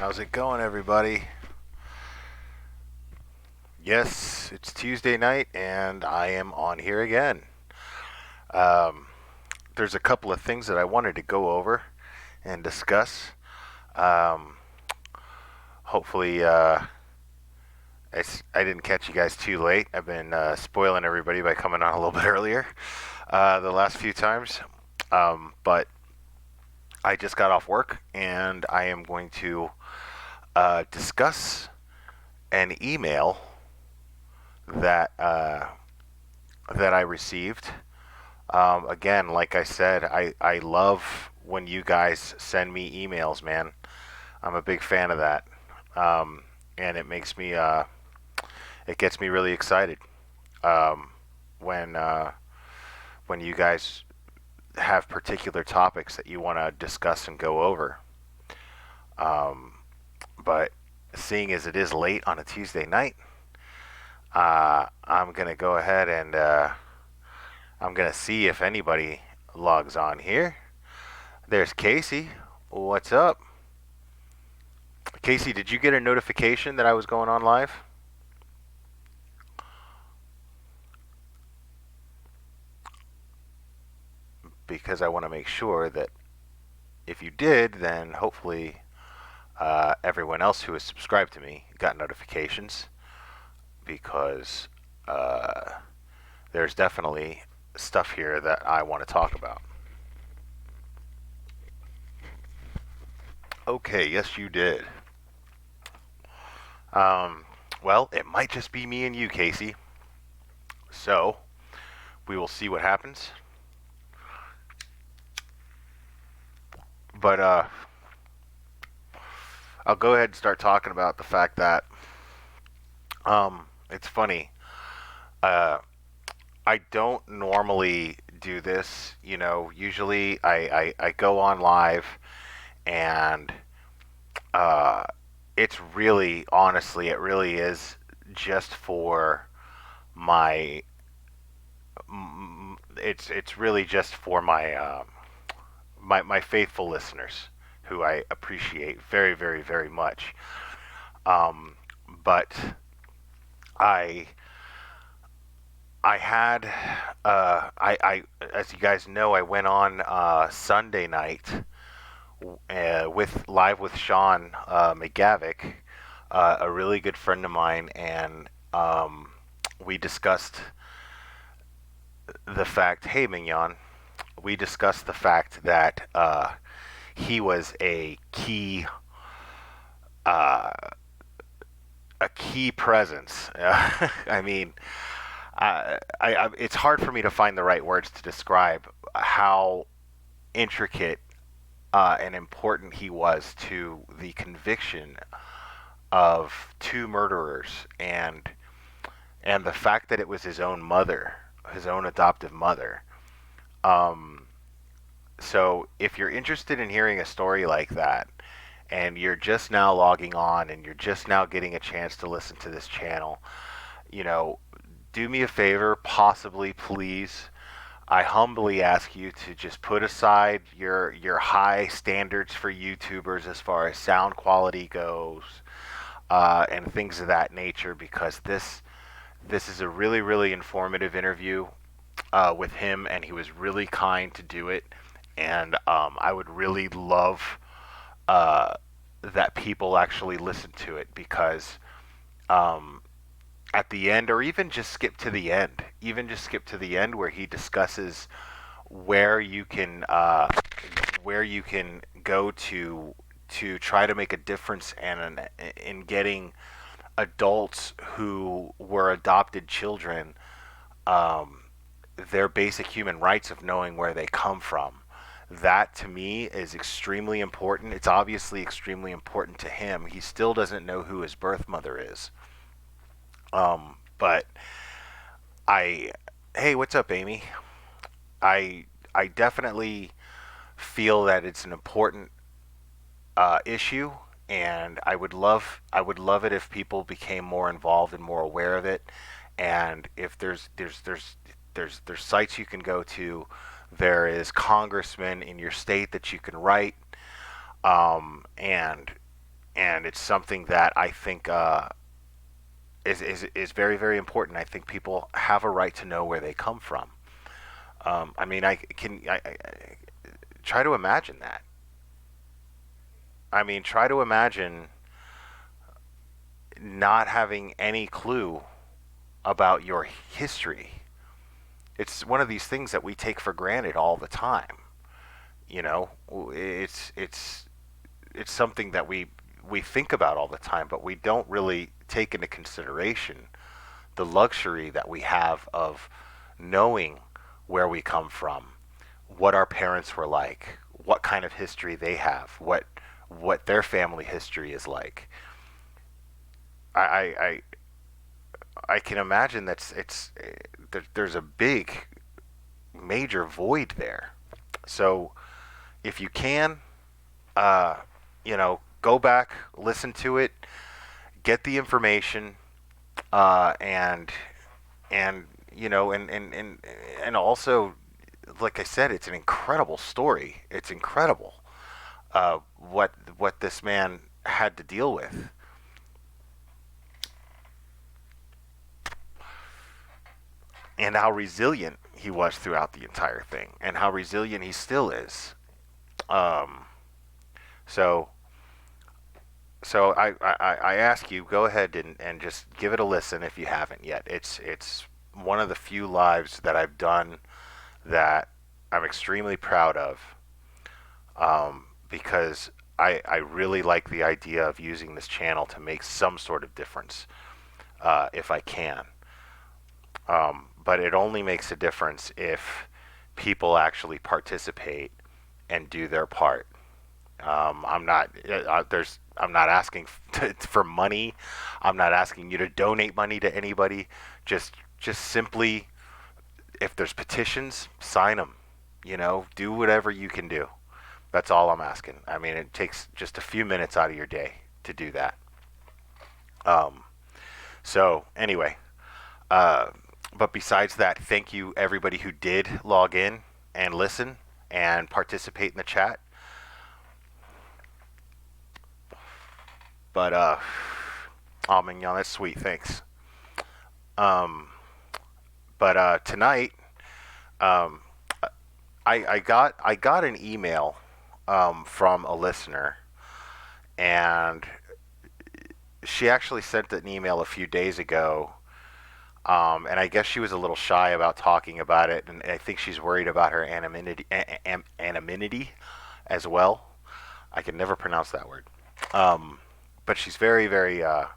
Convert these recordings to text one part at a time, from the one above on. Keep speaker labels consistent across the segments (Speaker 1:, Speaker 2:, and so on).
Speaker 1: How's it going, everybody? Yes, it's Tuesday night, and I am on here again. Um, there's a couple of things that I wanted to go over and discuss. Um, hopefully, I didn't catch you guys too late. I've been spoiling everybody by coming on a little bit earlier the last few times. But I just got off work, and I am going to discuss an email that that I received. Again, like I said, I love when you guys send me emails, man. I'm a big fan of that. And it gets me really excited um, when, when you guys have particular topics that you want to discuss and go over. Um, but seeing as it is late on a Tuesday night, I'm going to go ahead and I'm going to see if anybody logs on here. There's Casey. What's up? Casey, did you get a notification that I was going on live? Because I want to make sure that if you did, then hopefully everyone else who is subscribed to me got notifications. Because uh, there's definitely stuff here that I want to talk about. Okay, yes, you did. Um, well, it might just be me and you, Casey. So we will see what happens. But I'll go ahead and start talking about the fact that it's funny. Uh, I don't normally do this. Usually I go on live and uh, it's really, honestly, it really is just for my. It's really just for my faithful listeners who I appreciate very, very, very much. Um, but I I had I as you guys know, I went on Sunday night with live with Sean McGavick, a really good friend of mine, and we discussed the fact. Hey, Mignon, we discussed the fact that he was uh, a key presence. I mean, it's hard for me to find the right words to describe how intricate and important he was to the conviction of two murderers, and the fact that it was his own mother, his own adoptive mother. Um, so if you're interested in hearing a story like that, and you're just now logging on and you're just now getting a chance to listen to this channel, you know, do me a favor, possibly, please. I humbly ask you to just put aside your high standards for YouTubers as far as sound quality goes, and things of that nature, because this is a really, really informative interview with him, and he was really kind to do it. And I would really love uh, that people actually listen to it, because um, at the end, or even just skip to the end, even just skip to the end where he discusses where you can go to try to make a difference and in getting adults who were adopted children um, their basic human rights of knowing where they come from. That to me is extremely important. It's obviously extremely important to him. He still doesn't know who his birth mother is. But I, hey, what's up, Amy? I definitely feel that it's an important issue, and I would love it if people became more involved and more aware of it. And if there's sites you can go to, there is congressmen in your state that you can write, and and it's something that I think is very very important. I think people have a right to know where they come from. I mean, I try to imagine that. I mean, try to imagine not having any clue about your history. It's one of these things that we take for granted all the time. You know, it's something that we think about all the time, but we don't really take into consideration the luxury that we have of knowing where we come from, what our parents were like, what kind of history they have, what their family history is like. I I, I can imagine there's a big major void there. So if you can, uh, go back, listen to it, get the information, and and and also, like I said, it's an incredible story. It's incredible what this man had to deal with, and how resilient he was throughout the entire thing, and how resilient he still is. Um, so I ask you, go ahead and just give it a listen if you haven't yet. It's one of the few lives that I've done that I'm extremely proud of, because I really like the idea of using this channel to make some sort of difference, if I can. But it only makes a difference if people actually participate and do their part. I'm not asking for money. I'm not asking you to donate money to anybody. Just simply, if there's petitions, sign them. Do whatever you can do. That's all I'm asking. I mean, it takes just a few minutes out of your day to do that. Um, so anyway, uh, but besides that, thank you everybody who did log in and listen and participate in the chat. But oh mignon, that's sweet. Thanks. Um, but tonight, um, I got an email from a listener, and she actually sent an email a few days ago. And I guess she was a little shy about talking about it, and I think she's worried about her anonymity as well. I can never pronounce that word. Um, but she's very uh,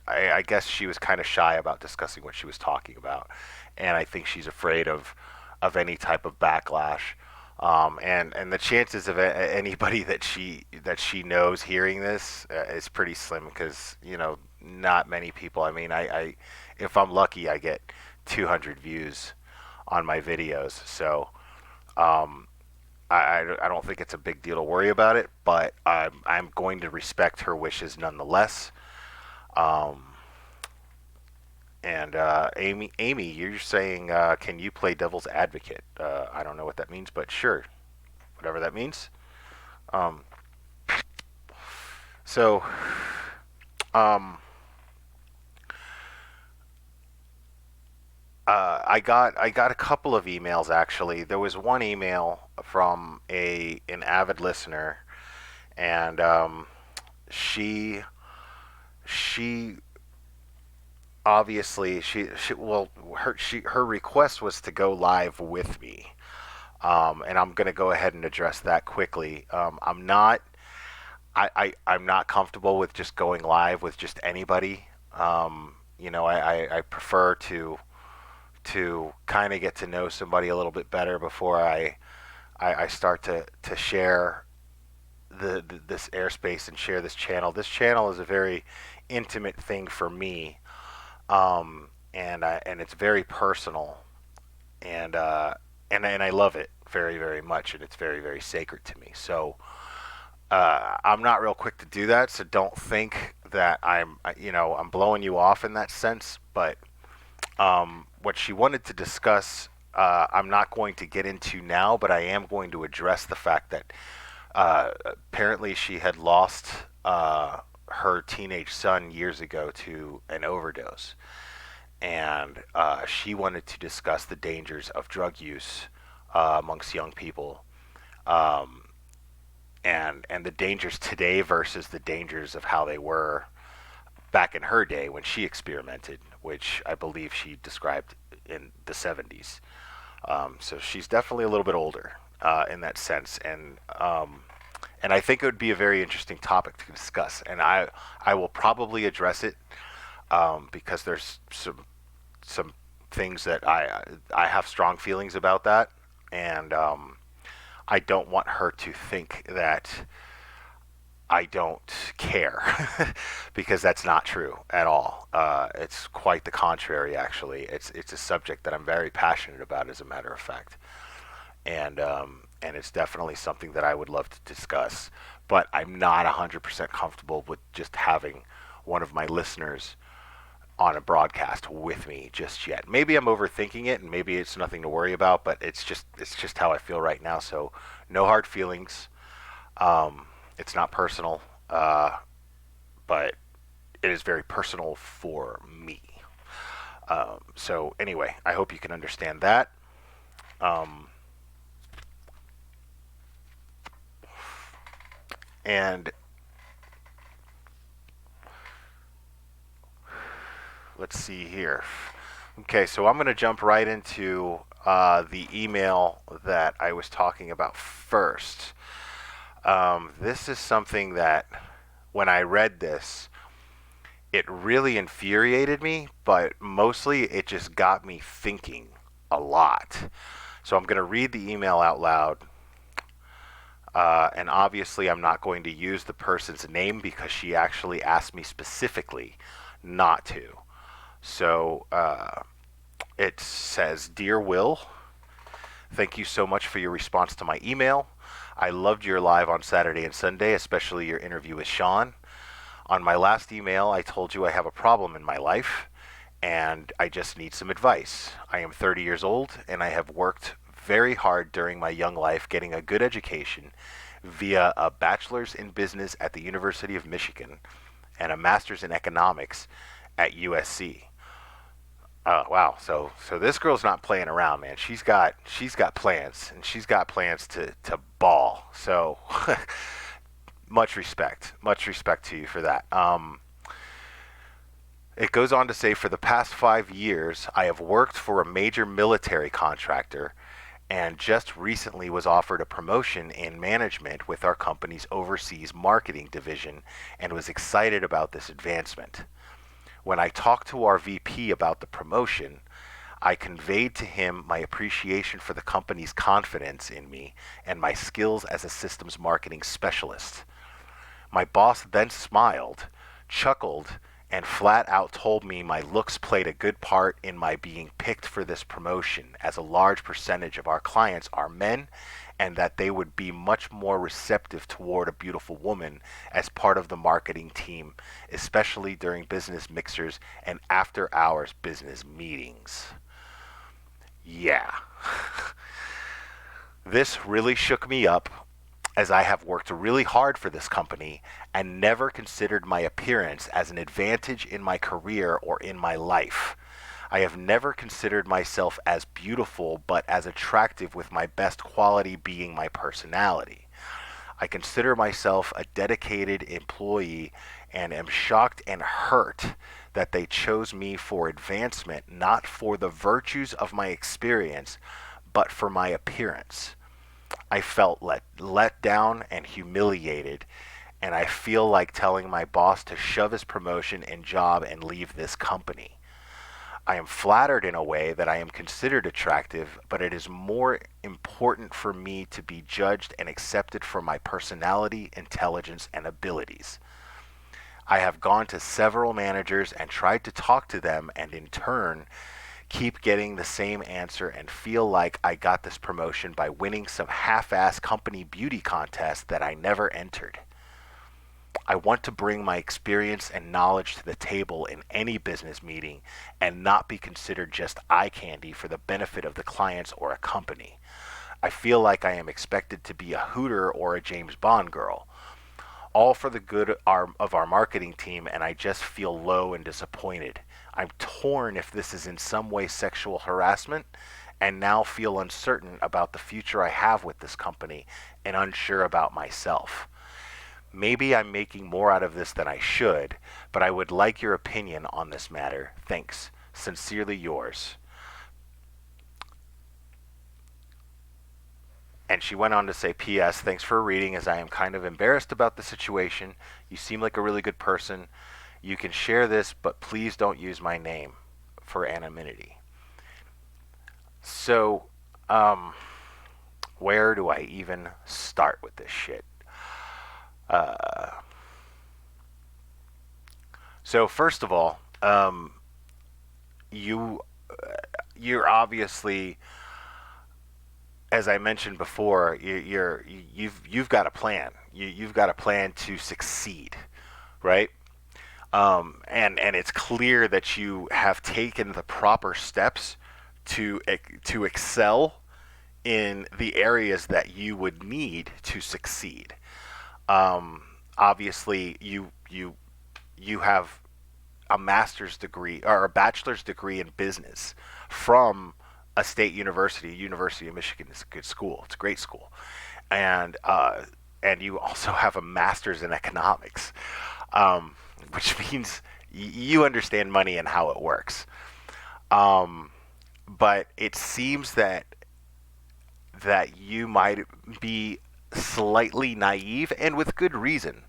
Speaker 1: I guess she was kind of shy about discussing what she was talking about, and I think she's afraid of any type of backlash. And the chances of anybody that she knows hearing this is pretty slim, because not many people. I mean, I if I'm lucky, I get 200 views on my videos, so um, I don't think it's a big deal to worry about it. But I'm going to respect her wishes nonetheless. Um, and Amy, you're saying, can you play devil's advocate? I don't know what that means, but sure, whatever that means. Um, so, um, I got a couple of emails actually. There was one email from a an avid listener, and she she obviously she well her request was to go live with me. And I'm going to go ahead and address that quickly. I'm not comfortable with just going live with just anybody. I prefer to kind of get to know somebody a little bit better before I start to share this airspace and share this channel. This channel is a very intimate thing for me, and it's very personal, and and I love it very very much, and it's very very sacred to me. So I'm not real quick to do that. So don't think that I'm blowing you off in that sense. But what she wanted to discuss I'm not going to get into now, but I am going to address the fact that apparently she had lost her teenage son years ago to an overdose, and she wanted to discuss the dangers of drug use amongst young people, um, and the dangers today versus the dangers of how they were back in her day when she experimented, which I believe she described in the 70s. So she's definitely a little bit older in that sense, and I think it would be a very interesting topic to discuss. And I will probably address it because there's some things that I have strong feelings about that, and I don't want her to think that I don't care because that's not true at all. It's quite the contrary, actually. It's a subject that I'm very passionate about, as a matter of fact, and it's definitely something that I would love to discuss. But I'm not 100% comfortable with just having one of my listeners on a broadcast with me just yet. Maybe I'm overthinking it, and maybe it's nothing to worry about. But it's just how I feel right now. So no hard feelings. It's not personal, but it is very personal for me. So anyway, I hope you can understand that. Um, and let's see here. Okay, so I'm going to jump right into the email that I was talking about first. This is something that, when I read this, it really infuriated me, but mostly it just got me thinking a lot. So I'm going to read the email out loud. And obviously, I'm not going to use the person's name because she actually asked me specifically not to. So it says, "Dear Will, thank you so much for your response to my email. I loved your live on Saturday and Sunday, especially your interview with Sean. On my last email, I told you I have a problem in my life and I just need some advice. I am 30 years old and I have worked very hard during my young life getting a good education via a bachelor's in business at the University of Michigan and a master's in economics at USC. Wow. So this girl's not playing around, man. She's got plans, and she's got plans to ball. So much respect to you for that. It goes on to say, for the past 5 years, I have worked for a major military contractor, and just recently was offered a promotion in management with our company's overseas marketing division, and was excited about this advancement. When I talked to our VP about the promotion, I conveyed to him my appreciation for the company's confidence in me and my skills as a systems marketing specialist. My boss then smiled, chuckled, and flat out told me my looks played a good part in my being picked for this promotion, as a large percentage of our clients are men, and that they would be much more receptive toward a beautiful woman as part of the marketing team, especially during business mixers and after hours business meetings. Yeah. This really shook me up, as I have worked really hard for this company and never considered my appearance as an advantage in my career or in my life. I have never considered myself as beautiful, but as attractive, with my best quality being my personality. I consider myself a dedicated employee and am shocked and hurt that they chose me for advancement, not for the virtues of my experience, but for my appearance. I felt let down and humiliated, and I feel like telling my boss to shove his promotion and job and leave this company. I am flattered in a way that I am considered attractive, but it is more important for me to be judged and accepted for my personality, intelligence, and abilities. I have gone to several managers and tried to talk to them, and in turn keep getting the same answer and feel like I got this promotion by winning some half-ass company beauty contest that I never entered. I want to bring my experience and knowledge to the table in any business meeting and not be considered just eye candy for the benefit of the clients or a company. I feel like I am expected to be a Hooter or a James Bond girl, all for the good of our marketing team, and I just feel low and disappointed. I'm torn if this is in some way sexual harassment and now feel uncertain about the future I have with this company and unsure about myself. Maybe I'm making more out of this than I should, but I would like your opinion on this matter. Thanks. Sincerely yours. And she went on to say, P.S. Thanks for reading, as I am kind of embarrassed about the situation. You seem like a really good person. You can share this, but please don't use my name for anonymity. So, where do I even start with this shit? Uh, so first of all, you you're obviously, as I mentioned before, you've got a plan. You've got a plan to succeed, right? And it's clear that you have taken the proper steps to excel in the areas that you would need to succeed. Obviously, you have a master's degree or a bachelor's degree in business from a state university. University of Michigan is a good school. It's a great school, and you also have a master's in economics, which means you understand money and how it works. But it seems that you might be slightly naive, and with good reason,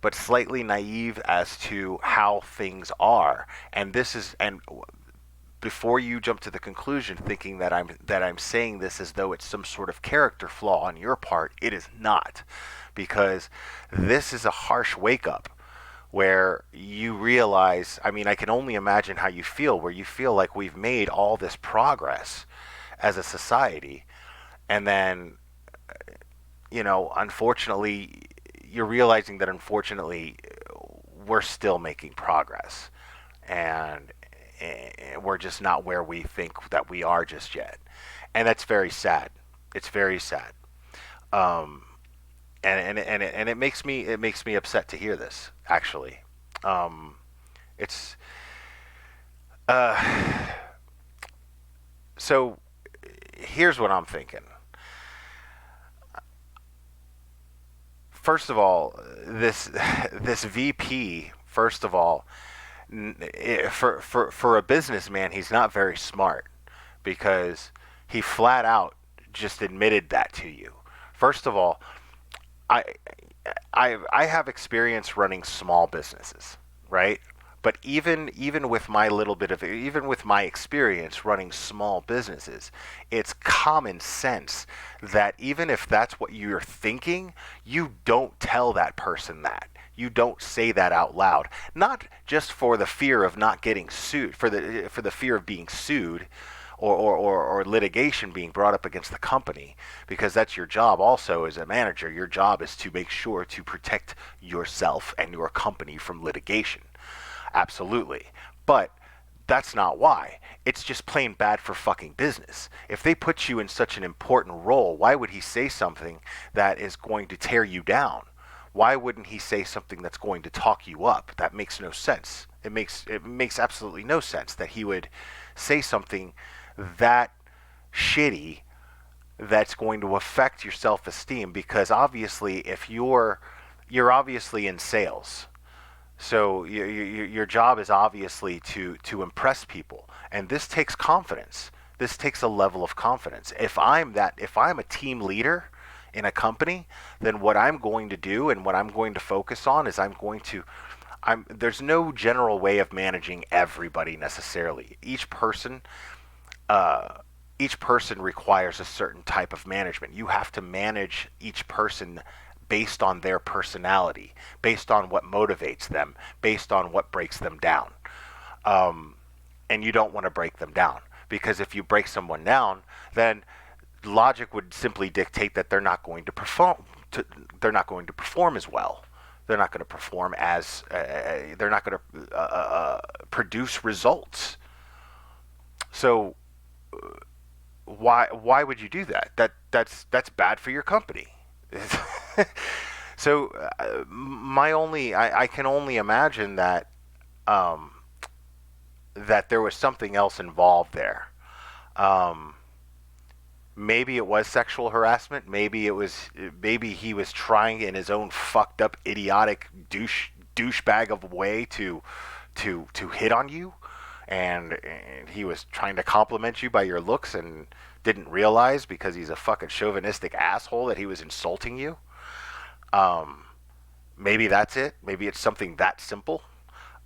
Speaker 1: but slightly naive as to how things are. And this is, and before you jump to the conclusion thinking that I'm saying this as though it's some sort of character flaw on your part, it is not, because this is a harsh wake up where you realize, I mean, I can only imagine how you feel, where you feel like we've made all this progress as a society, and then, unfortunately, you're realizing that unfortunately we're still making progress, and we're just not where we think that we are just yet, and that's very sad. It's very sad, and it makes me upset to hear this. Actually, it's uh, so. Here's what I'm thinking. First of all, this VP. First of all, for a businessman, he's not very smart, because he flat out just admitted that to you. First of all, I I have experience running small businesses, right? But even with my little bit of even with my experience running small businesses, it's common sense that even if that's what you're thinking, you don't tell that person that. You don't say that out loud. Not just for the fear of not getting sued, for the fear of being sued, or litigation being brought up against the company, because that's your job also as a manager. Your job is to make sure to protect yourself and your company from litigation. Absolutely. But that's not why. It's just plain bad for fucking business. If they put you in such an important role, why would he say something that is going to tear you down? Why wouldn't he say something that's going to talk you up? That makes no sense. It makes absolutely no sense that he would say something that shitty that's going to affect your self-esteem, because obviously if you're obviously in sales, so your job is obviously to impress people, and this takes confidence. This takes a level of confidence. If I'm a team leader in a company, then what I'm going to do and what I'm going to focus on is there's no general way of managing everybody necessarily. Each person requires a certain type of management. You have to manage each person based on their personality, based on what motivates them, based on what breaks them down. And you don't want to break them down, because if you break someone down, then logic would simply dictate that they're not going to perform as well. They're not going to perform as they're not going to produce results. So why would you do that? That's bad for your company. So I can only imagine um, that there was something else involved there. Um, Maybe it was sexual harassment. Maybe he was trying in his own fucked up, idiotic douchebag of a way to hit on you, and he was trying to compliment you by your looks and didn't realize because he's a fucking chauvinistic asshole that he was insulting you. Um, Maybe that's it. Maybe it's something that simple.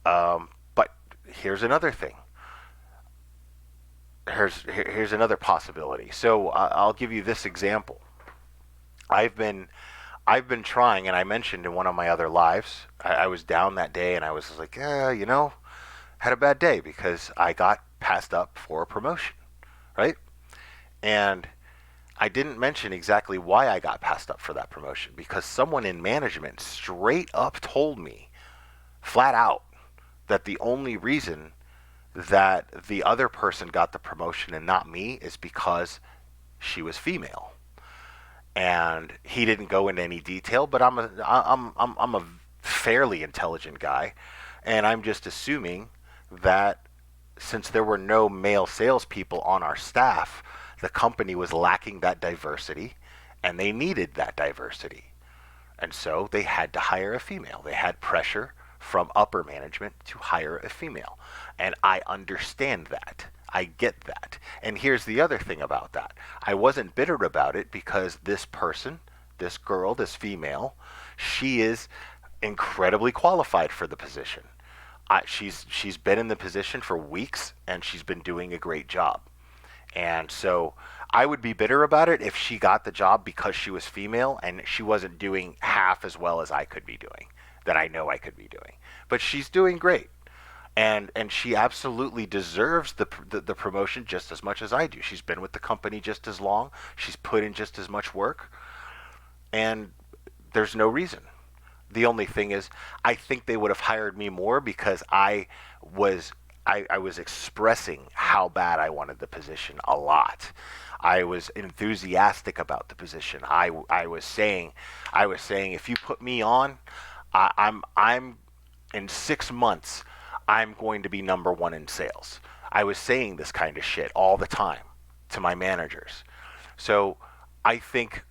Speaker 1: But here's another thing. Here's another possibility. So I'll give you this example. I've been I've been trying, and I mentioned in one of my other lives, I was down that day, and I was like, had a bad day because I got passed up for a promotion, right? And I didn't mention exactly why I got passed up for that promotion because someone in management straight up told me, flat out, that the only reason that the other person got the promotion and not me is because she was female. And he didn't go into any detail, but I'm a fairly intelligent guy, and I'm just assuming that since there were no male salespeople on our staff, the company was lacking that diversity, and they needed that diversity. And so they had to hire a female. They had pressure from upper management to hire a female. And I understand that. I get that. And here's the other thing about that. I wasn't bitter about it because this person, this girl, this female, she is incredibly qualified for the position. She's been in the position for weeks and she's been doing a great job. And so I would be bitter about it if she got the job because she was female and she wasn't doing half as well as I could be doing, that I know I could be doing. But she's doing great. And she absolutely deserves the promotion just as much as I do. She's been with the company just as long. She's put in just as much work. And there's no reason. The only thing is, I think they would have hired me more because was I was expressing how bad I wanted the position a lot. I was enthusiastic about the position. I was saying if you put me on, I'm in 6 months I'm going to be number one in sales. I was saying this kind of shit all the time to my managers. So I think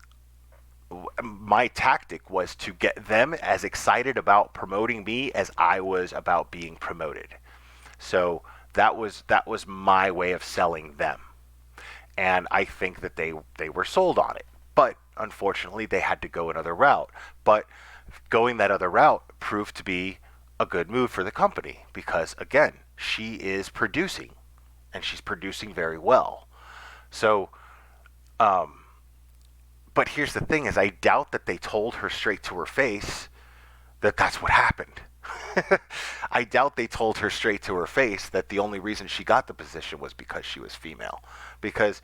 Speaker 1: my tactic was to get them as excited about promoting me as I was about being promoted. So that was my way of selling them. And I think that they were sold on it. But unfortunately, they had to go another route. But going that other route proved to be a good move for the company because, again, she is producing, and she's producing very well. So, but here's the thing: is I doubt that they told her straight to her face that that's what happened. I doubt they told her straight to her face that the only reason she got the position was because she was female. Because,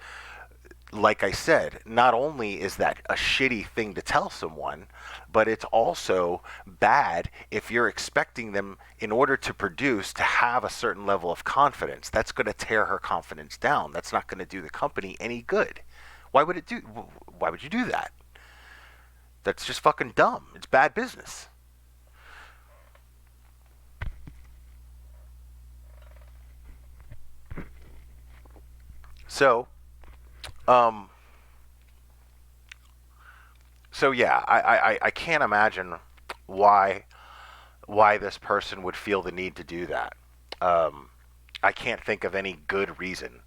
Speaker 1: like I said, not only is that a shitty thing to tell someone, but it's also bad if you're expecting them, in order to produce, to have a certain level of confidence. That's going to tear her confidence down. That's not going to do the company any good. Why would it do? Why would you do that? That's just fucking dumb. It's bad business. So, um, so yeah, I can't imagine why why this person would feel the need to do that. Um, I can't think of any good reason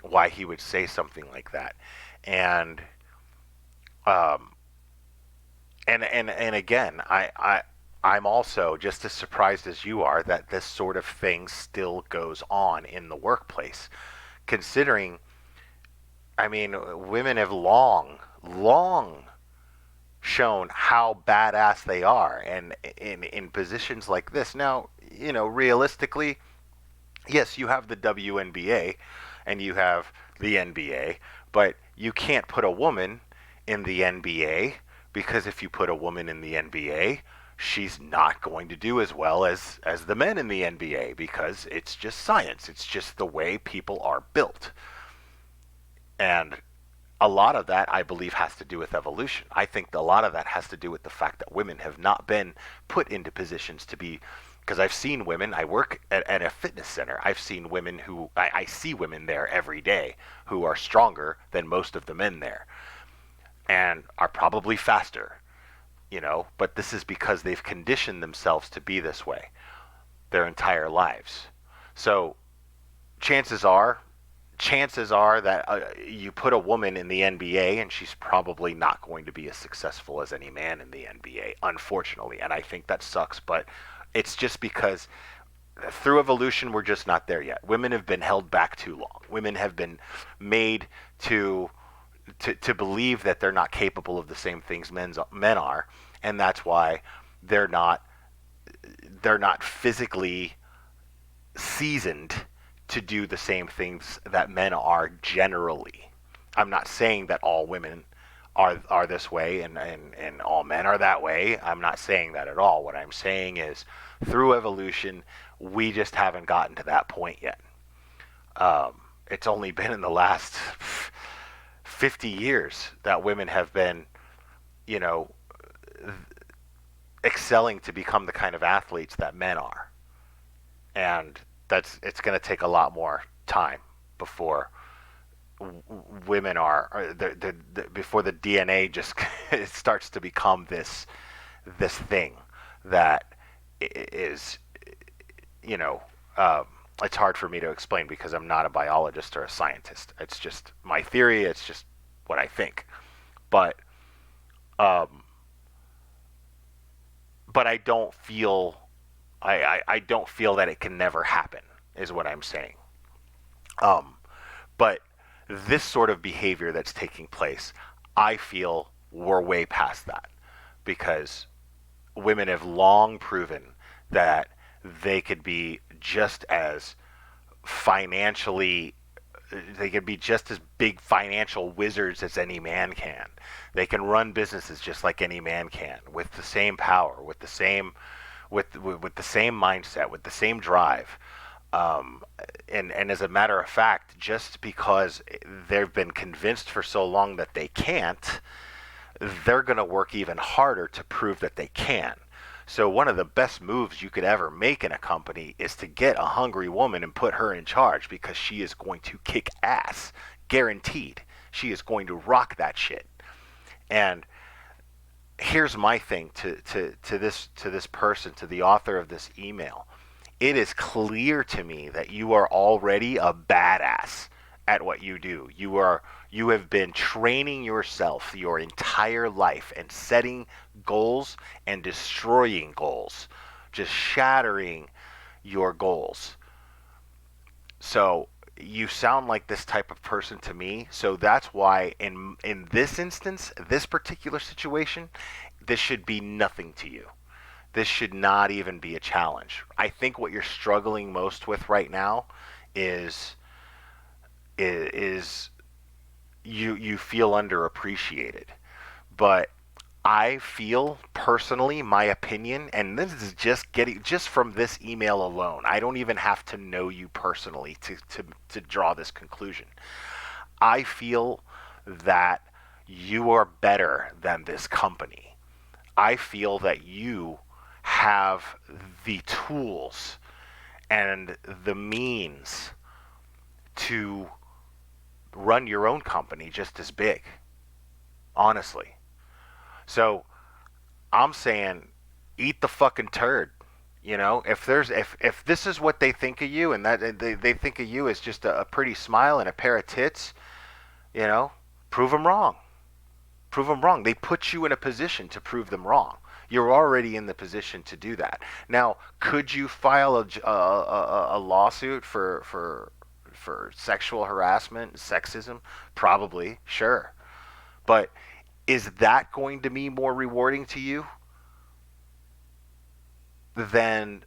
Speaker 1: why he would say something like that. And um, and again, I'm also just as surprised as you are that this sort of thing still goes on in the workplace, considering, I mean, women have long shown how badass they are, and in positions like this. Now, realistically, yes, you have the WNBA and you have the NBA, but you can't put a woman in the NBA because if you put a woman in the NBA, she's not going to do as well as the men in the NBA because it's just science. It's just the way people are built. And a lot of that, I believe, has to do with evolution. I think a lot of that has to do with the fact that women have not been put into positions to be. Because I've seen women, I work at a fitness center. I've seen women I see women there every day who are stronger than most of the men there and are probably faster, but this is because they've conditioned themselves to be this way their entire lives. So chances are chances are that you put a woman in the NBA and she's probably not going to be as successful as any man in the NBA, unfortunately. And I think that sucks, but it's just because through evolution we're just not there yet. Women have been held back too long. Women have been made to believe that they're not capable of the same things men are, and that's why they're not physically seasoned to do the same things that men are generally. I'm not saying that all women are this way and all men are that way. I'm not saying that at all. What I'm saying is through evolution, we just haven't gotten to that point yet. It's only been in the last 50 years that women have been, you know, excelling to become the kind of athletes that men are. And it's going to take a lot more time before women before the DNA just it starts to become this thing that is, you know, it's hard for me to explain because I'm not a biologist or a scientist. It's just my theory. It's just what I think. But um, but I don't feel I don't feel that it can never happen is what I'm saying. Um, but this sort of behavior that's taking place, I feel we're way past that because women have long proven that they could be just as financially they could be just as big financial wizards as any man can. They can run businesses just like any man can with the same power, with the same with the same mindset, with the same drive. Um, and as a matter of fact, just because they've been convinced for so long that they can't, they're going to work even harder to prove that they can. So one of the best moves you could ever make in a company is to get a hungry woman and put her in charge because she is going to kick ass, guaranteed. She is going to rock that shit. And here's my thing to this person, to the author of this email. It is clear to me that you are already a badass at what you do. You have been training yourself your entire life and setting goals and destroying goals, just shattering your goals. So you sound like this type of person to me. So that's why in this instance, this particular situation, this should be nothing to you. This should not even be a challenge. I think what you're struggling most with right now is is you feel underappreciated. But I feel personally, my opinion, and this is just from this email alone. I don't even have to know you personally to draw this conclusion. I feel that you are better than this company. I feel that you have the tools and the means to run your own company just as big, honestly. So I'm saying eat the fucking turd. If this is what they think of you and that they think of you as just a pretty smile and a pair of tits, you know, prove them wrong. Prove them wrong. They put you in a position to prove them wrong. You're already in the position to do that. Now, could you file a lawsuit for sexual harassment, sexism? Probably, sure. But is that going to be more rewarding to you than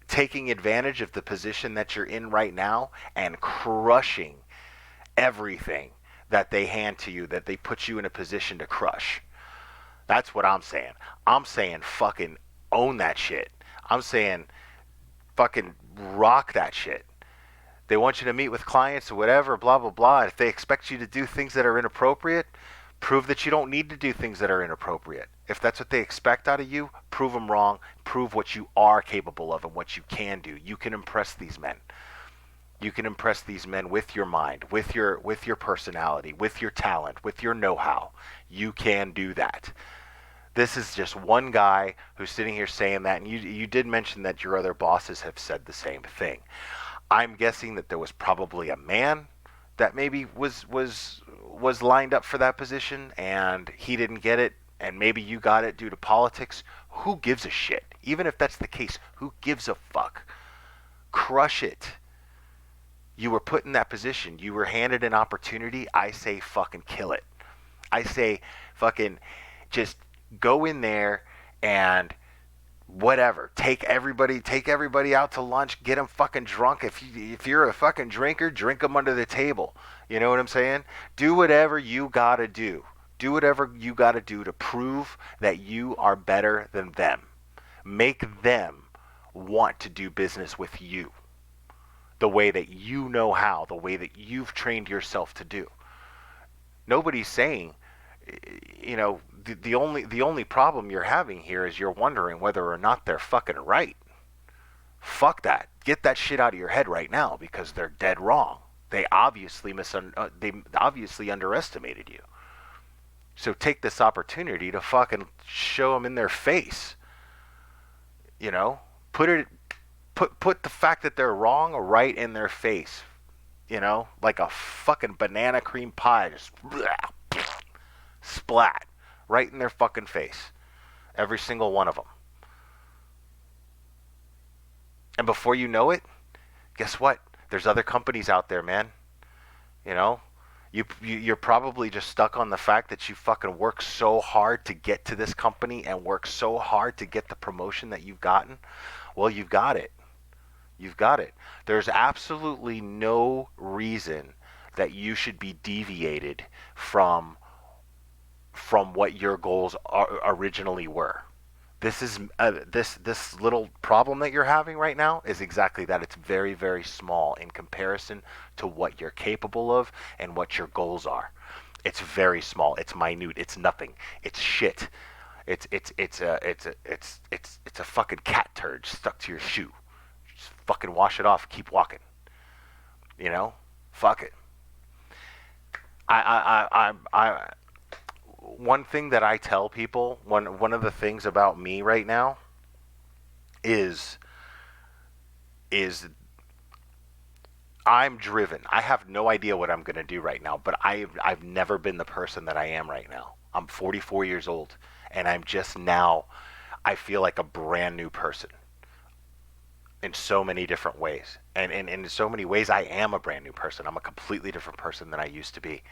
Speaker 1: taking advantage of the position that you're in right now and crushing everything that they hand to you, that they put you in a position to crush? That's what I'm saying. I'm saying fucking own that shit. I'm saying fucking rock that shit. They want you to meet with clients or whatever, blah, blah, blah. If they expect you to do things that are inappropriate, prove that you don't need to do things that are inappropriate. If that's what they expect out of you, prove them wrong. Prove what you are capable of and what you can do. You can impress these men. You can impress these men with your mind, with your personality, with your talent, with your know-how. You can do that. This is just one guy who's sitting here saying that, and you did mention that your other bosses have said the same thing. I'm guessing that there was probably a man that maybe was lined up for that position and he didn't get it, and maybe you got it due to politics. Who gives a shit? Even if that's the case, who gives a fuck? Crush it. You were put in that position. You were handed an opportunity. I say fucking kill it. I say fucking just go in there and whatever. Take everybody out to lunch. Get them fucking drunk. If you're a fucking drinker, drink them under the table. You know what I'm saying? Do whatever you gotta do. Do whatever you gotta do to prove that you are better than them. Make them want to do business with you the way that you know how, the way that you've trained yourself to do. Nobody's saying, the only problem you're having here is you're wondering whether or not they're fucking right. Fuck that. Get that shit out of your head right now because they're dead wrong. They obviously they obviously underestimated you. So take this opportunity to fucking show them in their face. You know, put the fact that they're wrong right in their face. You know, like a fucking banana cream pie, just splat right in their fucking face. Every single one of them. And before you know it, guess what? There's other companies out there, man. You know, you're probably just stuck on the fact that you fucking work so hard to get to this company and work so hard to get the promotion that you've gotten. Well, you've got it. You've got it. There's absolutely no reason that you should be deviated from what your goals originally were. This is this little problem that you're having right now is exactly that. It's very, very small in comparison to what you're capable of and what your goals are. It's very small. It's minute. It's nothing. It's shit. It's a fucking cat turd stuck to your shoe. Just fucking wash it off. Keep walking. You know, fuck it. I one thing that I tell people, one of the things about me right now is I'm driven. I have no idea what I'm going to do right now, but I've never been the person that I am right now. I'm 44 years old, and I'm just now, I feel like a brand new person in so many different ways. And in so many ways, I am a brand new person. I'm a completely different person than I used to be.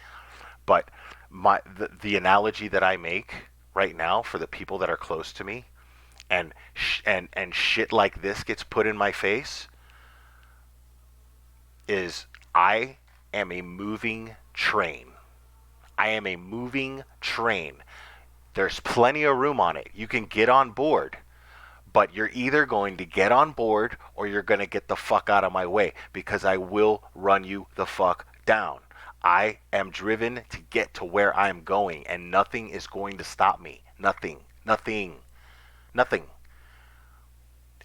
Speaker 1: But the analogy that I make right now for the people that are close to me, and shit like this gets put in my face, is I am a moving train. I am a moving train. There's plenty of room on it. You can get on board, but you're either going to get on board or you're going to get the fuck out of my way because I will run you the fuck down. I am driven to get to where I'm going, and nothing is going to stop me. Nothing.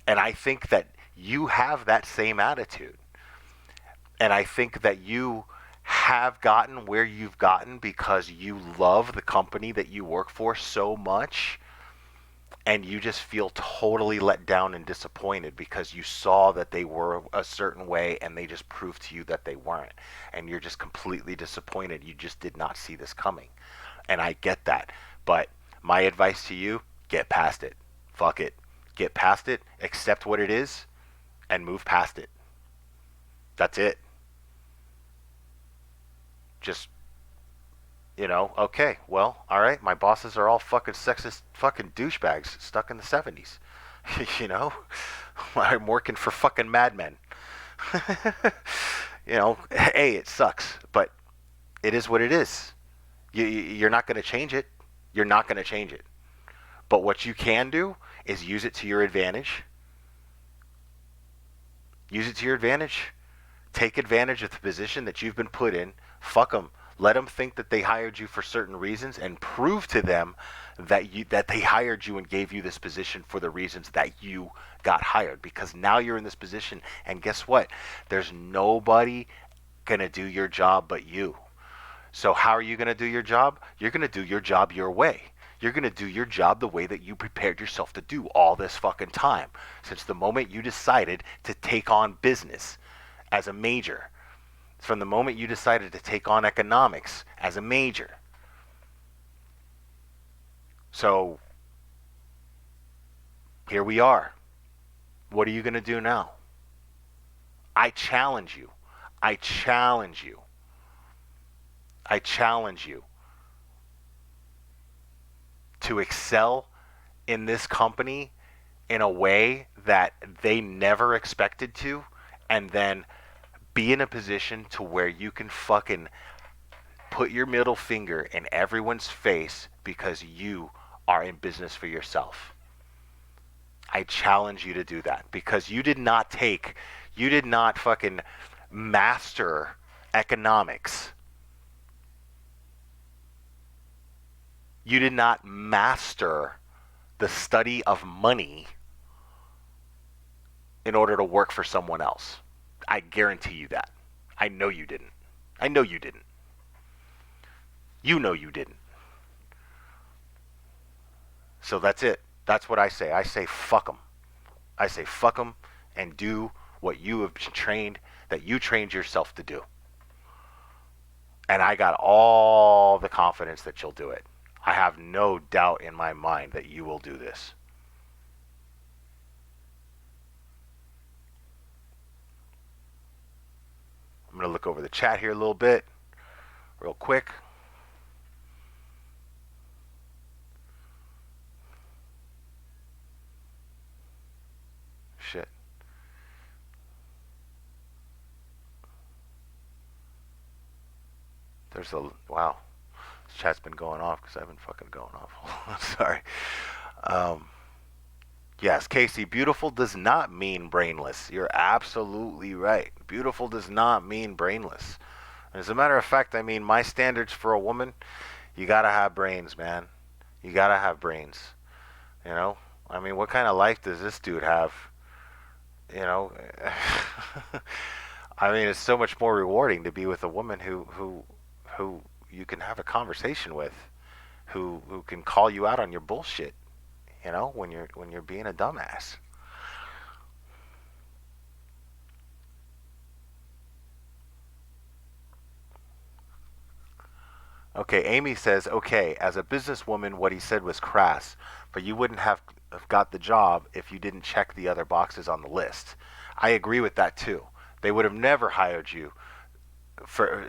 Speaker 1: And I think that you have that same attitude. And I think that you have gotten where you've gotten because you love the company that you work for so much, and you just feel totally let down and disappointed because you saw that they were a certain way and they just proved to you that they weren't. And you're just completely disappointed. You just did not see this coming. And I get that. But my advice to you, get past it. Fuck it. Get past it, accept what it is, and move past it. That's it. Just, okay, well, all right, my bosses are all fucking sexist fucking douchebags stuck in the 70s. you know? I'm working for fucking madmen. Hey, it sucks, but it is what it is. You're not going to change it. You're not going to change it. But what you can do is use it to your advantage. Use it to your advantage. Take advantage of the position that you've been put in. Fuck them. Let them think that they hired you for certain reasons, and prove to them that they hired you and gave you this position for the reasons that you got hired. Because now you're in this position, and guess what? There's nobody gonna do your job but you. So how are you gonna do your job? You're gonna do your job your way. You're gonna do your job the way that you prepared yourself to do all this fucking time, since the moment you decided to take on business as a major. From the moment you decided to take on economics as a major. So here we are. What are you going to do now? I challenge you. I challenge you. I challenge you to excel in this company in a way that they never expected to, and then be in a position to where you can fucking put your middle finger in everyone's face because you are in business for yourself. I challenge you to do that, because you did not fucking master economics. You did not master the study of money in order to work for someone else. I guarantee you that. I know you didn't. I know you didn't. You know you didn't. So that's it. That's what I say. I say fuck them. I say fuck them and do what you have trained, that you trained yourself to do. And I got all the confidence that you'll do it. I have no doubt in my mind that you will do this. I'm going to look over the chat here a little bit, real quick. Shit. There's a, wow. This chat's been going off because I've been fucking going off. Sorry. Yes, Casey, beautiful does not mean brainless. You're absolutely right. Beautiful does not mean brainless. As a matter of fact, I mean, my standards for a woman, you gotta have brains, man. You gotta have brains. You know? I mean, what kind of life does this dude have? You know? I mean, it's so much more rewarding to be with a woman who you can have a conversation with, who can call you out on your bullshit, you know, when you're being a dumbass. Okay, Amy says, okay, as a businesswoman, what he said was crass, but you wouldn't have got the job if you didn't check the other boxes on the list. I agree with that too. They would have never hired you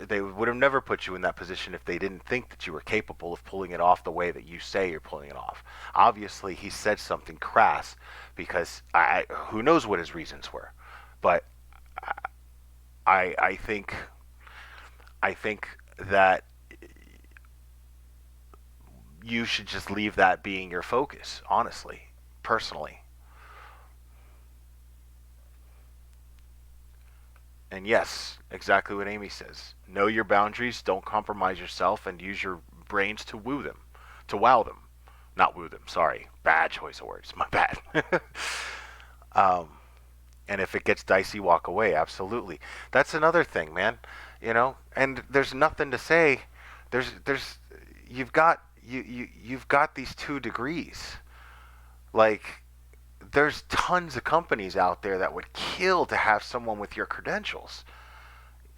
Speaker 1: they would have never put you in that position if they didn't think that you were capable of pulling it off the way that you say you're pulling it off. Obviously, he said something crass because who knows what his reasons were, but I think that you should just leave that being your focus, honestly, personally. And yes, exactly what Amy says. Know your boundaries, don't compromise yourself, and use your brains to woo them, to wow them. Not woo them, sorry. Bad choice of words, my bad. um, and if it gets dicey, walk away, absolutely. That's another thing, man. You know, and there's nothing to say. There's you've got you've got these 2 degrees. Like, there's tons of companies out there that would kill to have someone with your credentials.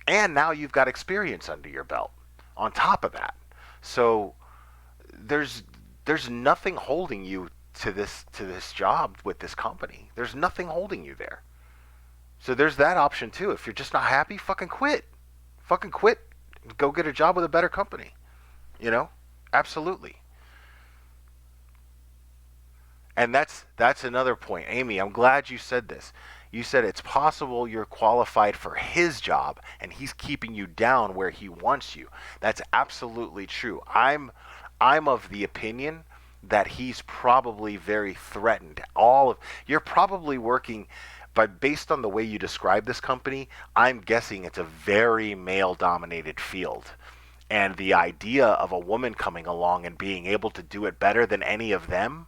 Speaker 1: And now you've got experience under your belt on top of that. So there's nothing holding you to this job with this company. There's nothing holding you there. So there's that option too. If you're just not happy, fucking quit. Fucking quit. Go get a job with a better company. You know? Absolutely. And that's another point. Amy, I'm glad you said this. You said it's possible you're qualified for his job and he's keeping you down where he wants you. That's absolutely true. I'm of the opinion that he's probably very threatened. All of you're probably working, but based on the way you describe this company, I'm guessing it's a very male dominated field. And the idea of a woman coming along and being able to do it better than any of them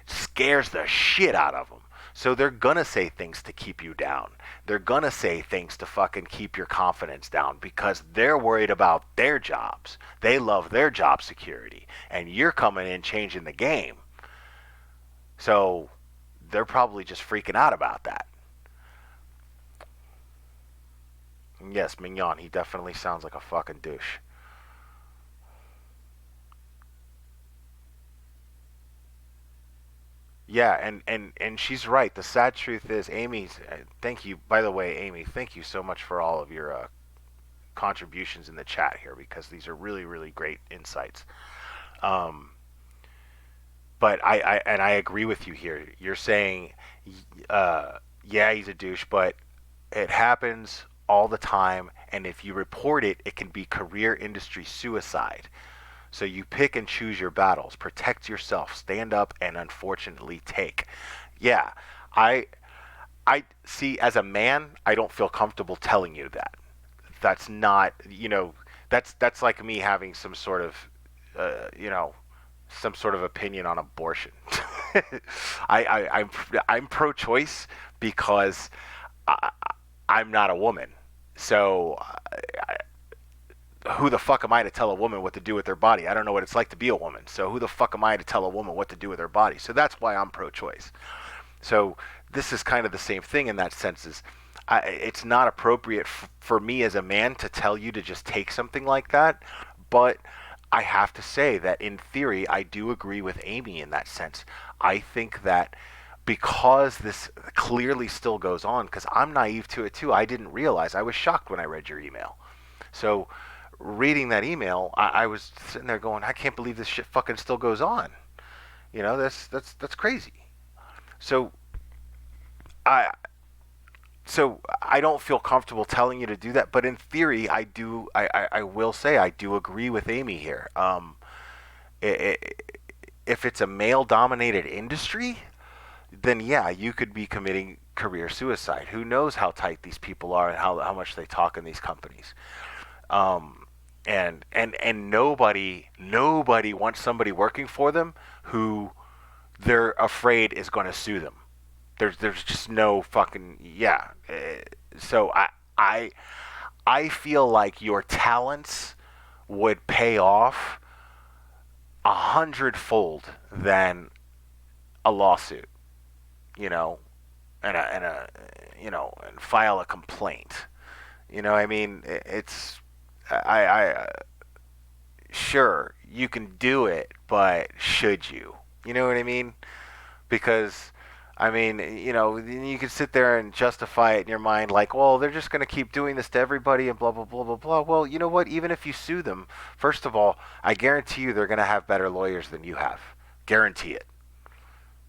Speaker 1: scares the shit out of them. So they're gonna say things to keep you down. They're gonna say things to fucking keep your confidence down because they're worried about their jobs. They love their job security. And you're coming in changing the game. So they're probably just freaking out about that. Yes, Mignon, he definitely sounds like a fucking douche. Yeah, and she's right. The sad truth is, Amy's. Thank you, by the way, Amy. Thank you so much for all of your contributions in the chat here because these are really, really great insights. Um, but I agree with you here. You're saying, yeah, he's a douche, but it happens all the time, and if you report it, it can be career industry suicide. So you pick and choose your battles, protect yourself, stand up, and unfortunately take. Yeah, I I see as a man, I don't feel comfortable telling you that. That's not, that's like me having some sort of, you know, some sort of opinion on abortion. I'm pro-choice because I, I'm not a woman. So who the fuck am I to tell a woman what to do with their body? I don't know what it's like to be a woman. So who the fuck am I to tell a woman what to do with her body? So that's why I'm pro-choice. So this is kind of the same thing in that sense. Is it's not appropriate for me as a man to tell you to just take something like that, but I have to say that in theory, I do agree with Amy in that sense. I think that because this clearly still goes on, because I'm naive to it too, I didn't realize. I was shocked when I read your email. So reading that email, I was sitting there going, I can't believe this shit fucking still goes on. That's crazy. So I I don't feel comfortable telling you to do that, but in theory, I do. I will say I do agree with Amy here. I if it's a male-dominated industry, then yeah, you could be committing career suicide. Who knows how tight these people are and how much they talk in these companies. Um, and nobody wants somebody working for them who they're afraid is going to sue them. There's just no fucking yeah. So I I feel like your talents would pay off 100-fold than a lawsuit. You know, and file a complaint. You know, I mean, it's I sure you can do it, but should you? You know what I mean? Because I mean, you can sit there and justify it in your mind like, well, they're just going to keep doing this to everybody and blah blah blah blah blah. Well, you know what? Even if you sue them, first of all, I guarantee you they're going to have better lawyers than you have. Guarantee it.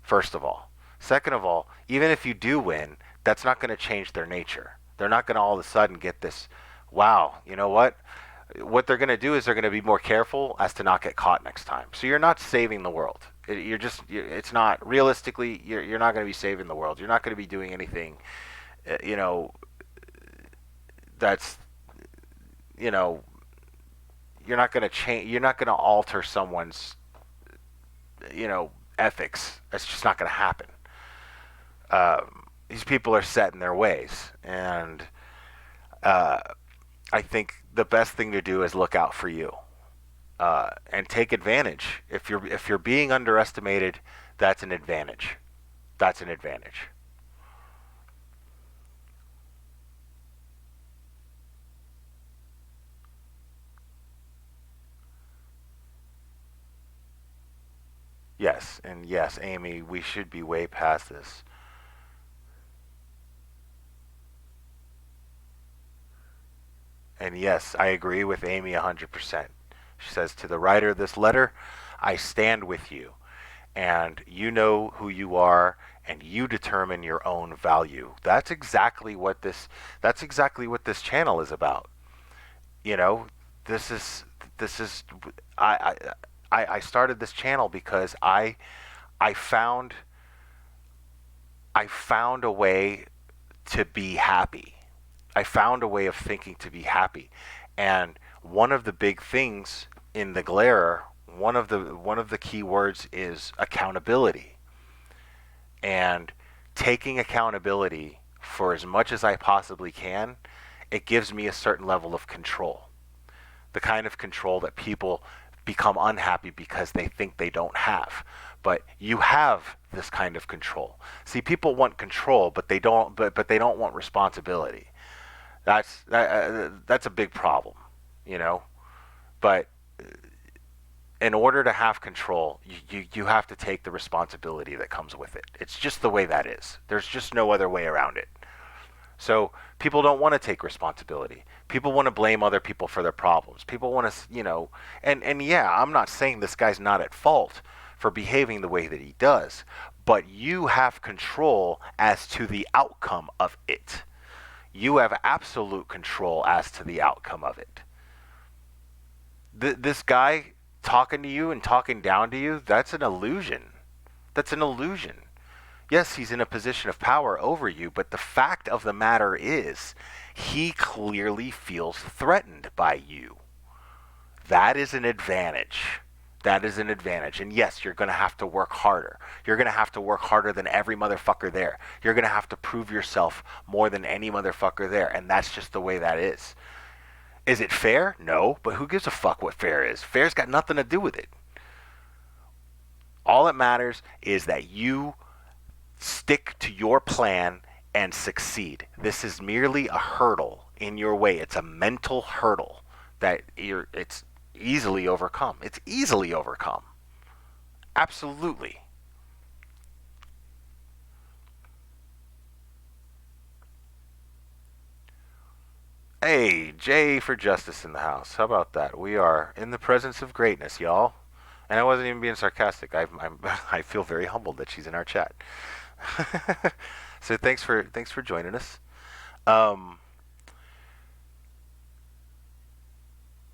Speaker 1: First of all. Second of all, even if you do win, that's not going to change their nature. They're not going to all of a sudden get this, wow, you know what? What they're going to do is they're going to be more careful as to not get caught next time. So you're not saving the world. It's not, realistically, you're not going to be saving the world. You're not going to be doing anything, you know, that's, you know, you're not going to change, you're not going to alter someone's, ethics. That's just not going to happen. These people are set in their ways, and uh, I think the best thing to do is look out for you and take advantage. If you're being underestimated, that's an advantage. That's an advantage. Yes, and yes, Amy, we should be way past this. And yes, I agree with Amy 100%. She says, to the writer of this letter, I stand with you, and you know who you are, and you determine your own value. That's exactly what this channel is about. You know, this is this is I I started this channel because I found I found a way to be happy. I found a way of thinking to be happy. And one of the big things in the glare, one of the key words is accountability. And taking accountability for as much as I possibly can, it gives me a certain level of control. The kind of control that people become unhappy because they think they don't have. But you have this kind of control. See, people want control, but they don't. But they don't want responsibility. That's a big problem, you know. But in order to have control, you have to take the responsibility that comes with it. It's just the way that is. There's just no other way around it. So people don't want to take responsibility. People want to blame other people for their problems. People want to, and yeah, I'm not saying this guy's not at fault for behaving the way that he does, but you have control as to the outcome of it. You have absolute control as to the outcome of it. This guy talking to you and talking down to you, that's an illusion. That's an illusion. Yes, he's in a position of power over you, but the fact of the matter is, he clearly feels threatened by you. That is an advantage. That is an advantage. And yes, you're going to have to work harder. You're going to have to work harder than every motherfucker there. You're going to have to prove yourself more than any motherfucker there. And that's just the way that is. Is it fair? No, but who gives a fuck what fair is? Fair's got nothing to do with it. All that matters is that you stick to your plan and succeed. This is merely a hurdle in your way. It's a mental hurdle that it's easily overcome. It's easily overcome. Absolutely. Hey, Jay for Justice in the house. How about that? We are in the presence of greatness, y'all. And I wasn't even being sarcastic. I feel very humbled that she's in our chat. So thanks for joining us. Um,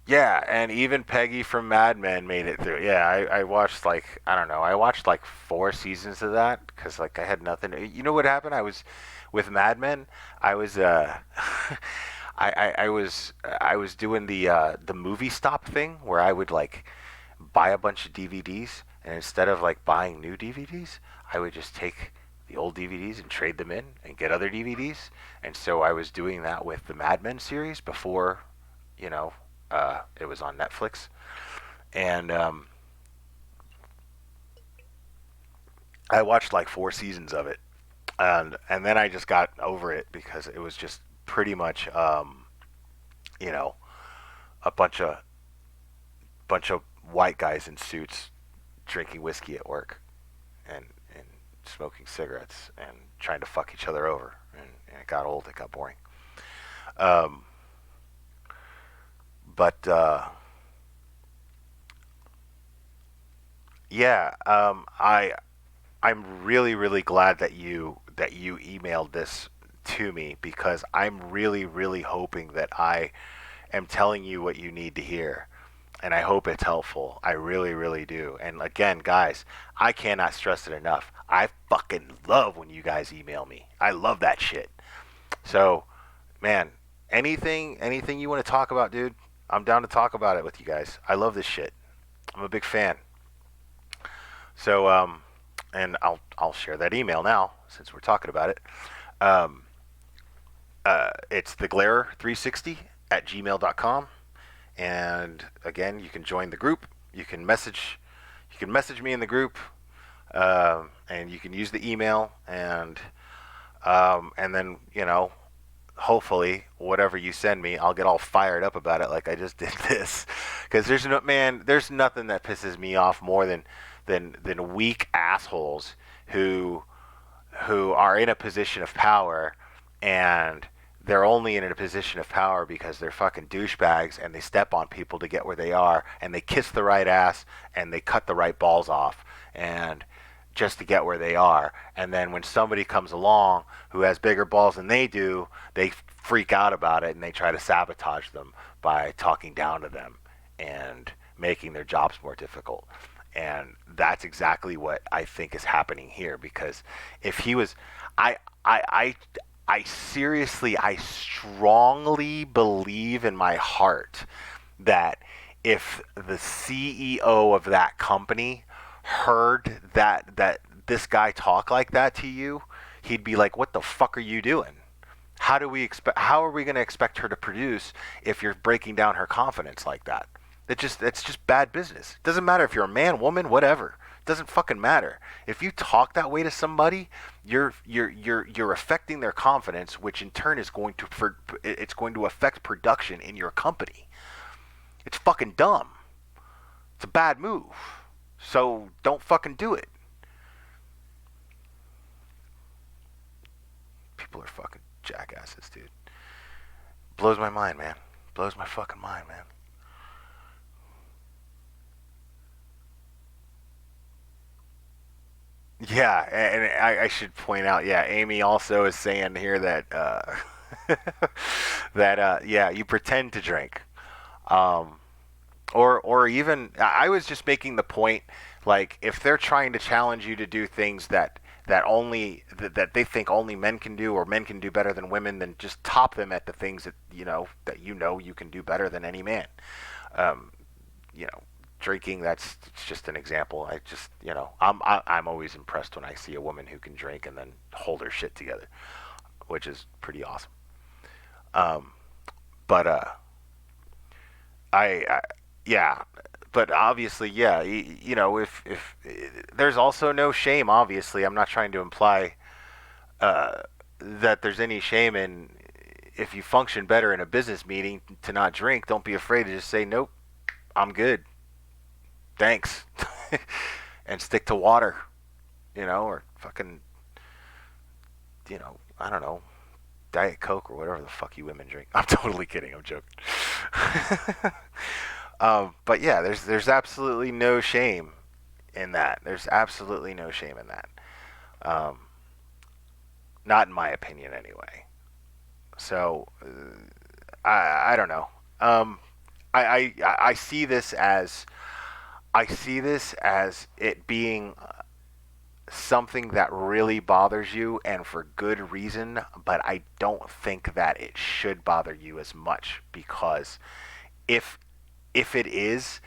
Speaker 1: yeah, and even Peggy from Mad Men made it through. Yeah, I watched like I don't know. I watched like 4 seasons of that because like I had nothing. You know what happened? I was with Mad Men. I was I was doing the movie stop thing where I would like buy a bunch of DVDs, and instead of like buying new DVDs, I would just take the old DVDs and trade them in and get other DVDs. And so I was doing that with the Mad Men series before, you know, it was on Netflix. And I watched like 4 seasons of it, and then I just got over it because it was just pretty much, you know, a bunch of white guys in suits drinking whiskey at work and smoking cigarettes and trying to fuck each other over. And it got old. It got boring. Um, but yeah, I'm really really glad that you emailed this to me because I'm really really hoping that I am telling you what you need to hear. And I hope it's helpful. I really, really do. And again, guys, I cannot stress it enough. I fucking love when you guys email me. I love that shit. So, man, anything you want to talk about, dude, I'm down to talk about it with you guys. I love this shit. I'm a big fan. So, and I'll share that email now since we're talking about it. Um, it's theglarer360 at gmail.com. And again, you can join the group. You can message me in the group, and you can use the email, and then hopefully whatever you send me, I'll get all fired up about it like I just did this. Because there's nothing that pisses me off more than weak assholes who are in a position of power, and they're only in a position of power because they're fucking douchebags and they step on people to get where they are, and they kiss the right ass and they cut the right balls off and just to get where they are. And then when somebody comes along who has bigger balls than they do, they freak out about it and they try to sabotage them by talking down to them and making their jobs more difficult. And that's exactly what I think is happening here. Because if he was, I, I, I, I seriously, I strongly believe in my heart that if the CEO of that company heard that this guy talk like that to you, he'd be like, "What the fuck are you doing? How are we going to expect her to produce if you're breaking down her confidence like that?" It's just bad business. It doesn't matter if you're a man, woman, whatever. It doesn't fucking matter. If you talk that way to somebody, you're affecting their confidence, which in turn is it's going to affect production in your company. It's fucking dumb. It's a bad move. So don't fucking do it. People are fucking jackasses, dude. Blows my mind, man. Blows my fucking mind, man. Yeah, and I should point out, yeah, Amy also is saying here that that yeah, you pretend to drink. Um, or even I was just making the point, like if they're trying to challenge you to do things that they think only men can do, or men can do better than women, then just top them at the things that you can do better than any man. um, you know Drinking, that's it's just an example. I just I'm always impressed when I see a woman who can drink and then hold her shit together, which is pretty awesome. um, but I yeah, but obviously, yeah, if there's also no shame. Obviously, I'm not trying to imply uh, that there's any shame in, if you function better in a business meeting, to not drink. Don't be afraid to just say nope, I'm good, thanks, and stick to water, or fucking, I don't know, Diet Coke or whatever the fuck you women drink. I'm totally kidding. I'm joking. But yeah, there's absolutely no shame in that. There's absolutely no shame in that. Um, Not in my opinion, anyway. So I don't know. I see this as it being something that really bothers you, and for good reason. But I don't think that it should bother you as much, because if it is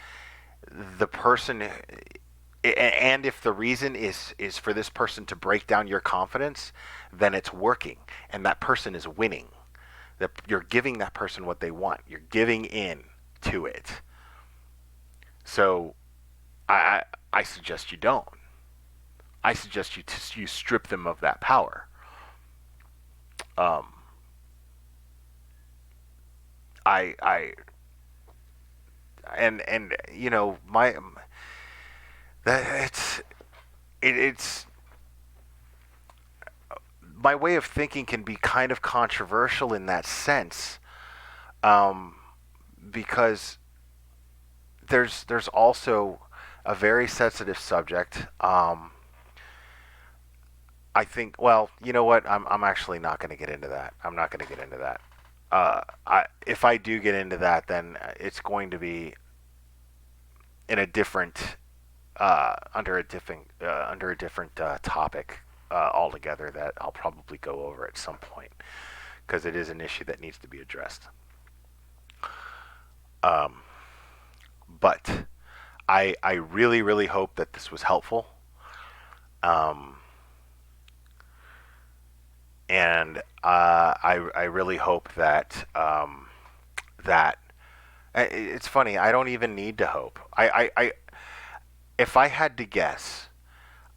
Speaker 1: the person, and if the reason is for this person to break down your confidence, then it's working, and that person is winning. That you're giving that person what they want. You're giving in to it. So I suggest you don't. I suggest you strip them of that power. Um, I and my that it's my way of thinking can be kind of controversial in that sense, um, because there's also a very sensitive subject. I think. Well, you know what? I'm actually not going to get into that. I'm not going to get into that. If I do get into that, then it's going to be in a different under a different topic altogether, that I'll probably go over at some point, because it is an issue that needs to be addressed. Um, but I really, really hope that this was helpful. Um, and I really hope that that it's funny. I don't even need to hope. If I had to guess,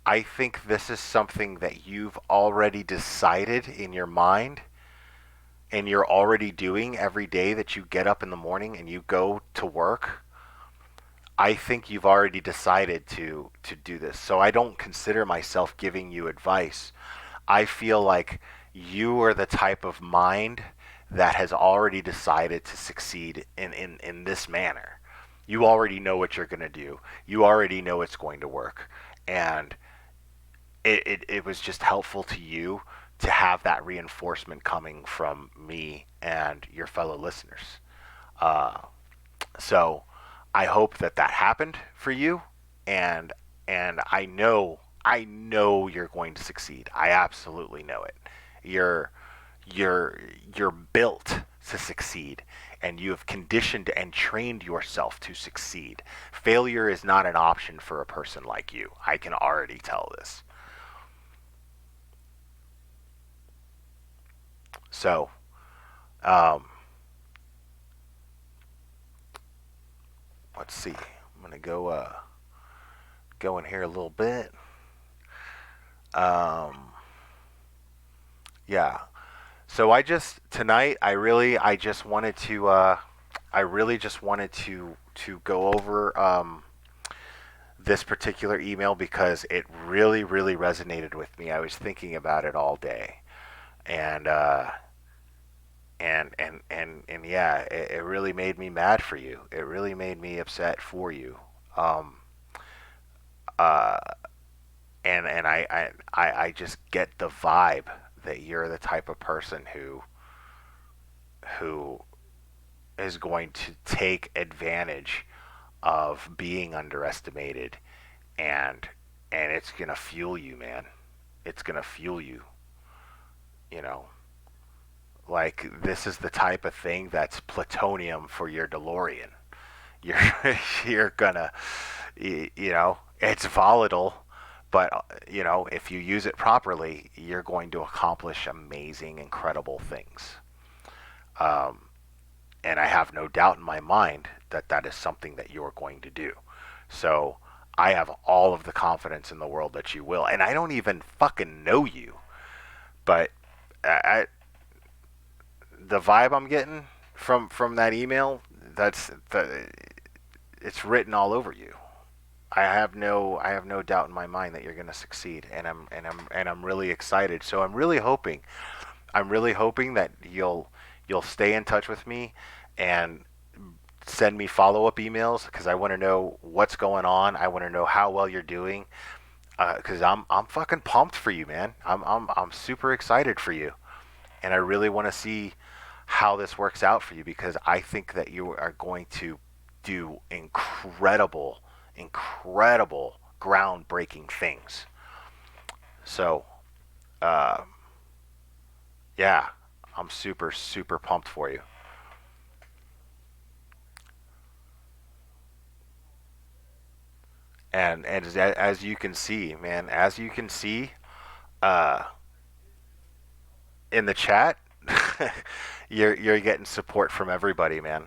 Speaker 1: I think this is something that you've already decided in your mind, and you're already doing every day that you get up in the morning and you go to work. I think you've already decided to do this. So I don't consider myself giving you advice. I feel like you are the type of mind that has already decided to succeed in this manner. You already know what you're going to do. You already know it's going to work. And it was just helpful to you to have that reinforcement coming from me and your fellow listeners. Uh, so I hope that that happened for you, and I know you're going to succeed. I absolutely know it. You're you're you're built to succeed, and you have conditioned and trained yourself to succeed. Failure is not an option for a person like you. I can already tell this. So, um, let's see. I'm gonna go in here a little bit. Um, yeah. So I just tonight I just wanted to I really just wanted to go over this particular email because it really resonated with me. I was thinking about it all day, and and yeah, it really made me mad for you. It really made me upset for you. Um, uh, and I just get the vibe that you're the type of person who is going to take advantage of being underestimated, and it's gonna fuel you, man. It's gonna fuel you. You know, like this is the type of thing that's plutonium for your DeLorean. You're you're gonna, it's volatile, but if you use it properly, you're going to accomplish amazing, incredible things. Um, and I have no doubt in my mind that that is something that you're going to do. So I have all of the confidence in the world that you will. And I don't even fucking know you, but the vibe I'm getting from that email, it's written all over you. I have no doubt in my mind that you're going to succeed, and I'm really excited. So I'm really hoping that you'll stay in touch with me and send me follow-up emails because I want to know what's going on. I want to know how well you're doing because I'm fucking pumped for you, man. I'm super excited for you, and I really want to see how this works out for you because I think that you are going to do incredible, groundbreaking things. So, uh, yeah, I'm super pumped for you. And as you can see, man, as you can see uh, in the chat, you're getting support from everybody, man.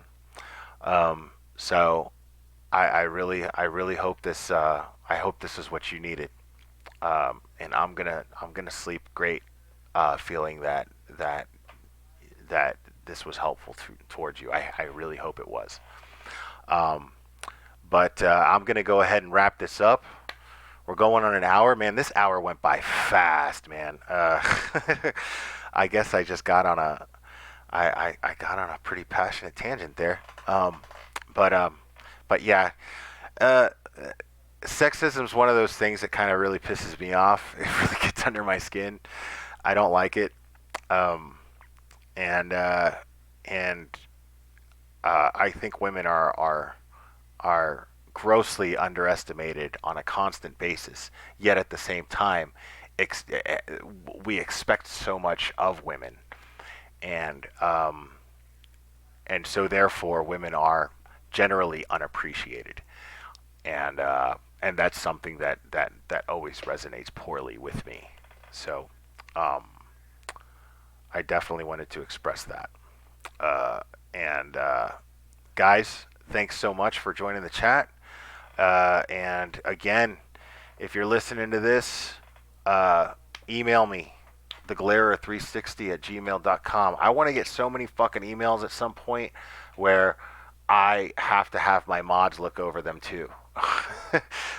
Speaker 1: So I really hope this I hope this is what you needed, and I'm gonna sleep great, feeling that this was helpful towards you. I really hope it was. Um, but I'm gonna go ahead and wrap this up. We're going on an hour, man. This hour went by fast, man. I guess I just got on a I got on a pretty passionate tangent there. But but yeah, uh, sexism is one of those things that kind of really pisses me off. It really gets under my skin. I don't like it. Um, and and I think women are grossly underestimated on a constant basis. Yet at the same time, we expect so much of women, and so therefore women are generally unappreciated, and that's something that always resonates poorly with me. So um, I definitely wanted to express that. And guys, thanks so much for joining the chat. And again, if you're listening to this, email me, theglare360 at gmail.com. I want to get so many fucking emails at some point where I have to have my mods look over them too.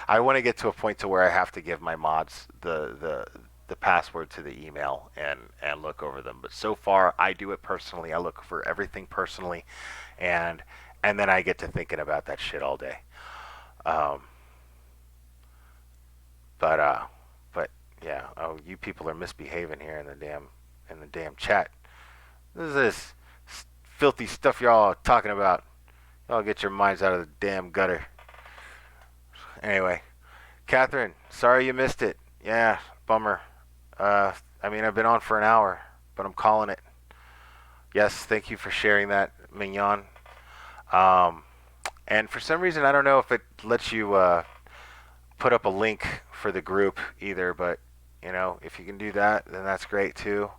Speaker 1: I want to get to a point to where I have to give my mods the password to the email and look over them. But so far, I do it personally. I look for everything personally, and then I get to thinking about that shit all day. Um, but but yeah. Oh, you people are misbehaving here in the damn chat. This is this filthy stuff y'all are talking about. I'll get your minds out of the damn gutter. Anyway, Catherine, sorry you missed it. Yeah, bummer. I mean, I've been on for an hour, but I'm calling it. Yes, thank you for sharing that, Mignon. Um, and for some reason, I don't know if it lets you put up a link for the group either, but if you can do that, then that's great too.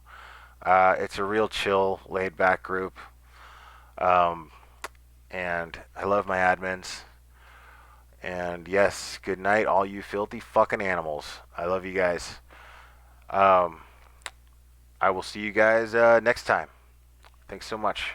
Speaker 1: It's a real chill, laid back group. Um, and I love my admins. And yes, good night, all you filthy fucking animals. I love you guys. Um, I will see you guys next time. Thanks so much.